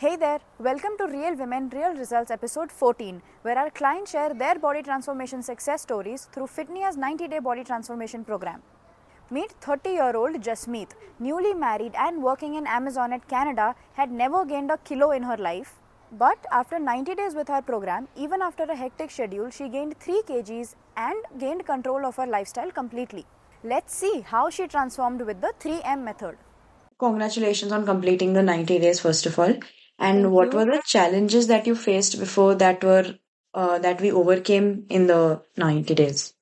Hey there, welcome to Real Women, Real Results episode 14, where our clients share their body transformation success stories through Fitnia's 90-day body transformation program. Meet 30-year-old Jasmeet, newly married and working in Amazon at Canada, had never gained a kilo in her life. But after 90 days with her program, even after a hectic schedule, she gained 3 kgs and gained control of her lifestyle completely. Let's see how she transformed with the 3M method. Congratulations on completing the 90 days, first of all. And Thank what you. were the challenges that you faced before that we overcame in the 90 days?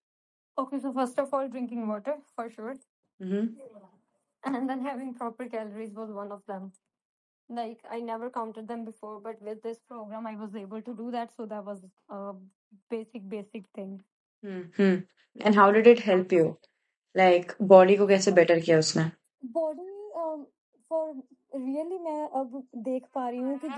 Okay, so first of all, drinking water for sure, Mm-hmm. and then having proper calories was one of them. Like I never counted them before, but with this program, I was able to do that. So that was a basic thing. Mm-hmm. And how did it help you? Like, body को कैसे better किया उसने? Body for really मैं अब देख पा रही हूँ कि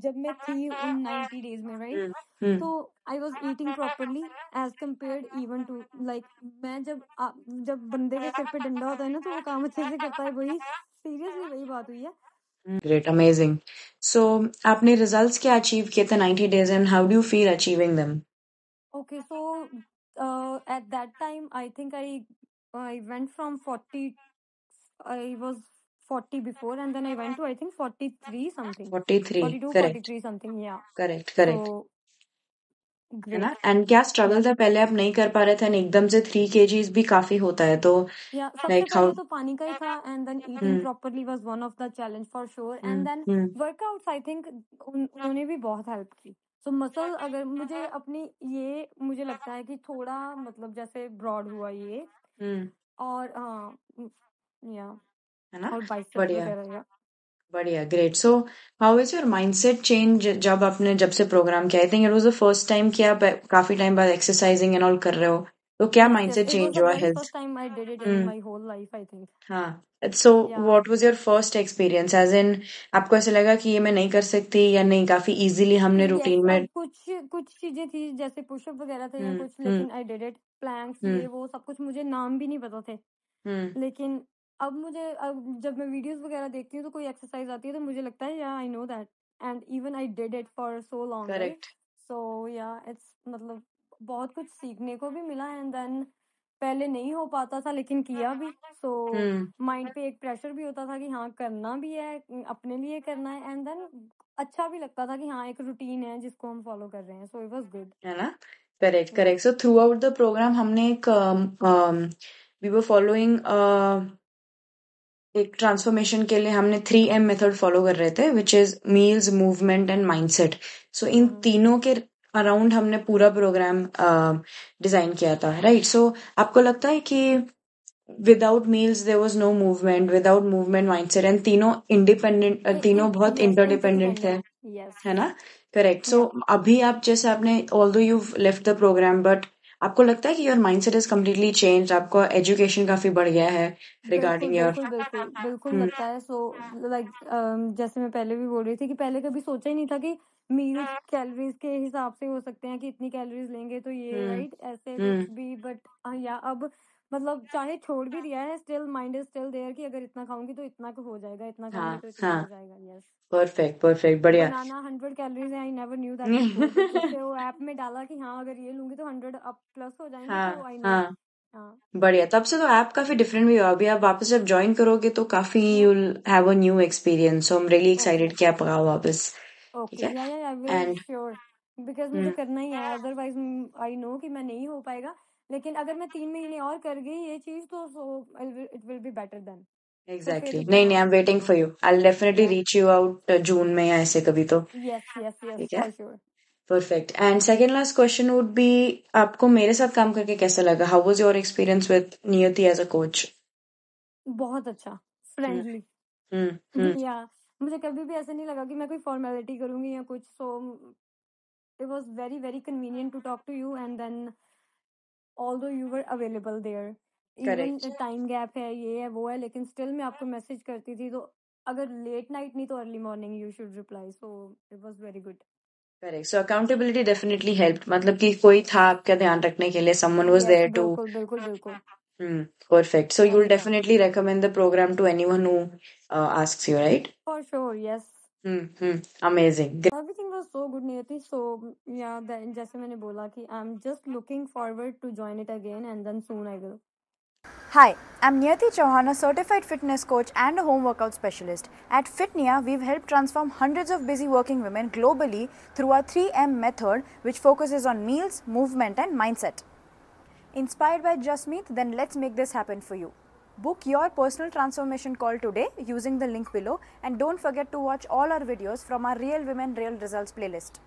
जब मैं थी उन 90 डेज में, राइट? हम्म तो I was eating properly as compared even to like मैं जब बंदे के सिर पे डंडा होता है ना तो वो काम अच्छे से करता है, वही सीरियसली वही बात हुई है. Great, amazing. So, आपने results क्या achieve किए थे 90 days and how do you feel achieving them? Okay, so at that time I think I went from 40. I was 40 before, and then I went to I think 43 something. 43, 42, correct, 43 something, yeah. correct. So है ना? great. And क्या struggle Yeah. था, पहले आप नहीं कर पा रहे थे and एकदम से 3 kgs भी काफी होता है, तो Yeah, सबसे like how पहले तो पानी का ही था, and then eating properly was one of the challenge for sure, and then workouts I think उन्होंने भी बहुत हेल्प की. So muscle अगर मुझे लगता है कि थोड़ा मतलब जैसे ब्रॉड हुआ ये, और या है ना? और बाइसेप्स बढ़िया वगैरह, या बढ़िया, great. So how is your mindset change जब से प्रोग्राम किया? I think it was the first time कि आप काफी टाइम बाद एक्सरसाइजिंग एंड ऑल कर रहे हो, तो क्या yes, mindset it was change the हुआ very health? first time I did it in my whole life, I think. हाँ. So Yeah. What was your first experience, as in आपको ऐसा लगा कि ये मैं नहीं कर सकती या नहीं, काफी इजीली हमने Yes, रूटीन में? कुछ चीजें थी जैसे पुशअप वगैरह थे या कुछ, लेकिन आई डिड इट. प्लैंक्स ये वो सब कुछ मुझे नाम भी नहीं पता थे, लेकिन अब जब मैं वीडियोस वगैरह देखती हूँ तो कोई एक्सरसाइज आती है तो मुझे लगता है या I know that, and even I did it for so long, right? Correct. So yeah it's मतलब बहुत कुछ सीखने को भी मिला, एंड देन पहले नहीं हो पाता था लेकिन किया भी, सो माइंड पे एक प्रेशर भी होता था कि हाँ करना भी है, अपने लिए करना है, एंड देन अच्छा भी लगता था कि हाँ एक रूटीन है जिसको हम फॉलो कर रहे हैं, सो इट वाज गुड. है ना? Correct correct. So throughout the program हमने एक वी वर फॉलोइंग एक ट्रांसफॉर्मेशन के लिए हमने 3M मेथड फॉलो कर रहे थे, which is meals, movement and mindset. So in तीनों के अराउंड हमने पूरा प्रोग्राम डिजाइन किया था, राइट? सो आपको लगता है कि without meals there was no movement, without movement mindset, and तीनों बहुत इंटरडिपेंडेंट थे, है ना? करेक्ट. सो अभी आप जैसे आपने although you left the program, but आपको लगता है कि your mindset is completely change, आपका एजुकेशन काफी बढ़ गया है रिगार्डिंग योर? बिल्कुल लगता है. सो लाइक जैसे मैं पहले भी बोल रही थी कि पहले कभी सोचा ही नहीं था कि मील्स कैलोरीज के हिसाब से हो सकते हैं कि इतनी कैलोरीज लेंगे तो ये, राइट? ऐसे कुछ भी, बट या अब मतलब चाहे छोड़ भी दिया है, still mind is still there कि अगर इतना खाऊंगी तो इतना हो जाएगा, इतना खाऊंगी तो इतना हो जाएगा. यस, परफेक्ट, बढ़िया. बनाना 100 कैलोरीज है, I never knew that before, but जब से वो ऐप में डाला कि हाँ अगर ये लूंगी तो 100 अप प्लस हो जाएंगे, तो आई नो. हाँ, बढ़िया. तब से तो ऐप काफी डिफरेंट भी हुआ. अभी आप वापस जब ज्वाइन करोगे तो काफी you will have a new experience. So I am really excited कि आप आओ वापस. ठीक ओके, है? या I will and sure, because मुझे करना ही है, अदरवाइज आई नो कि मैं नहीं हो पाएगा, लेकिन अगर मैं 3 महीने और कर गई ये चीज तो it will be better then. Exactly. नहीं, I am waiting for you. I will definitely reach you out June में या ऐसे कभी तो. यस ठीक है? For sure. Perfect. And second last question would be, आपको मेरे साथ काम करके कैसा लगा? How was your experience with Niyati as a coach? बहुत अच्छा, फ्रेंडली. या मुझे कभी भी ऐसा नहीं लगा कि मैं कोई फॉर्मेलिटी करूंगी या कुछ. So it was very very convenient to talk to you, and then although you were available there, even time gap है, ये है वो है, लेकिन स्टिल मैं आपको मैसेज करती थी, तो अगर लेट नाइट नहीं तो early morning you should reply. So it was very good. Correct. So accountability definitely helped, मतलब कि कोई था आपका ध्यान रखने के लिए, समवन वाज देयर टू. बिल्कुल. Perfect. So you'll And yeah, definitely recommend the program to anyone who asks you, right? for sure, yes. Amazing. Great. Everything was so good, Niyati. So yeah, then जैसे मैंने बोला कि I'm just looking forward to join it again, and then soon I will. Hi, I'm Niyati Chauhan, a certified fitness coach and a home workout specialist. At Fitnia, we've helped transform hundreds of busy working women globally through our 3M method, which focuses on meals, movement, and mindset. Inspired by Jasmeet? Then let's make this happen for you. Book your personal transformation call today using the link below, and don't forget to watch all our videos from our Real Women Real Results playlist.